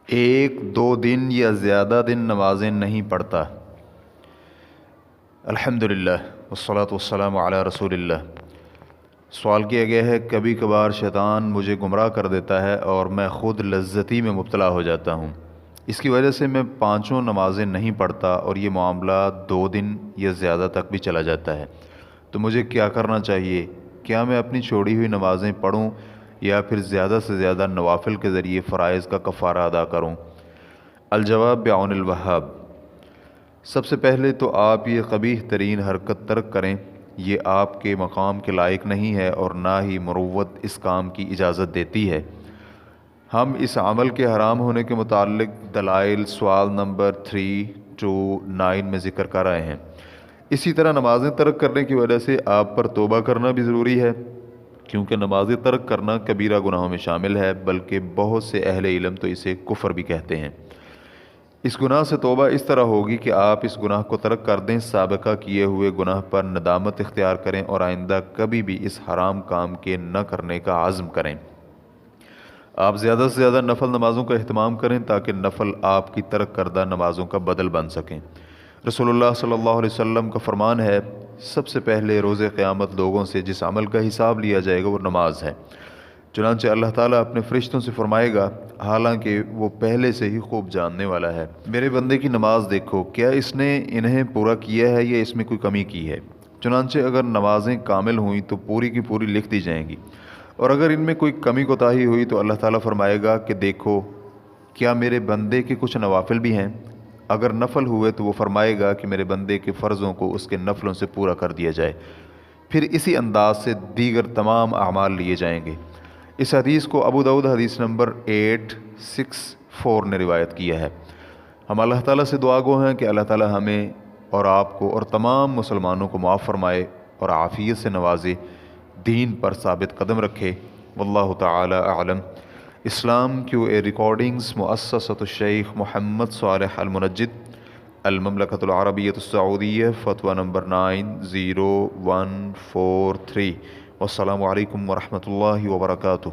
ایک دو دن یا زیادہ دن نمازیں نہیں پڑھتا۔ الحمدللہ والصلاة والسلام علی رسول اللہ۔ سوال کیا گیا ہے، کبھی کبھار شیطان مجھے گمراہ کر دیتا ہے اور میں خود لذتی میں مبتلا ہو جاتا ہوں، اس کی وجہ سے میں پانچوں نمازیں نہیں پڑھتا اور یہ معاملہ 2 دن یا زیادہ تک بھی چلا جاتا ہے، تو مجھے کیا کرنا چاہیے؟ کیا میں اپنی چھوڑی ہوئی نمازیں پڑھوں یا پھر زیادہ سے زیادہ نوافل کے ذریعے فرائض کا کفارہ ادا کروں؟ الجواب بعون الوہاب۔ سب سے پہلے تو آپ یہ قبیح ترین حرکت ترک کریں، یہ آپ کے مقام کے لائق نہیں ہے اور نہ ہی مروت اس کام کی اجازت دیتی ہے۔ ہم اس عمل کے حرام ہونے کے متعلق دلائل سوال نمبر 329 میں ذکر کر رہے ہیں۔ اسی طرح نمازیں ترک کرنے کی وجہ سے آپ پر توبہ کرنا بھی ضروری ہے، کیونکہ نمازیں ترک کرنا کبیرہ گناہوں میں شامل ہے، بلکہ بہت سے اہل علم تو اسے کفر بھی کہتے ہیں۔ اس گناہ سے توبہ اس طرح ہوگی کہ آپ اس گناہ کو ترک کر دیں، سابقہ کیے ہوئے گناہ پر ندامت اختیار کریں اور آئندہ کبھی بھی اس حرام کام کے نہ کرنے کا عزم کریں۔ آپ زیادہ سے زیادہ نفل نمازوں کا اہتمام کریں تاکہ نفل آپ کی ترک کردہ نمازوں کا بدل بن سکیں۔ رسول اللہ صلی اللہ علیہ وسلم کا فرمان ہے، سب سے پہلے روز قیامت لوگوں سے جس عمل کا حساب لیا جائے گا وہ نماز ہے۔ چنانچہ اللہ تعالیٰ اپنے فرشتوں سے فرمائے گا، حالانکہ وہ پہلے سے ہی خوب جاننے والا ہے، میرے بندے کی نماز دیکھو، کیا اس نے انہیں پورا کیا ہے یا اس میں کوئی کمی کی ہے؟ چنانچہ اگر نمازیں کامل ہوئیں تو پوری کی پوری لکھ دی جائیں گی، اور اگر ان میں کوئی کمی کوتاہی ہوئی تو اللہ تعالیٰ فرمائے گا کہ دیکھو، کیا میرے بندے کے کچھ نوافل بھی ہیں؟ اگر نفل ہوئے تو وہ فرمائے گا کہ میرے بندے کے فرضوں کو اس کے نفلوں سے پورا کر دیا جائے، پھر اسی انداز سے دیگر تمام اعمال لیے جائیں گے۔ اس حدیث کو ابو داؤد حدیث نمبر 864 نے روایت کیا ہے۔ ہم اللہ تعالیٰ سے دعا گو ہیں کہ اللہ تعالیٰ ہمیں اور آپ کو اور تمام مسلمانوں کو معاف فرمائے اور عافیت سے نوازے، دین پر ثابت قدم رکھے۔ واللہ تعالی اعلم۔ اسلام کیو اے ریکارڈنگز، مؤسسۃ الشیخ محمد صالح المنجد، المملکۃ العربیۃ السعودیہ، فتویٰ نمبر 90143۔ والسلام علیکم ورحمۃ اللہ وبرکاتہ۔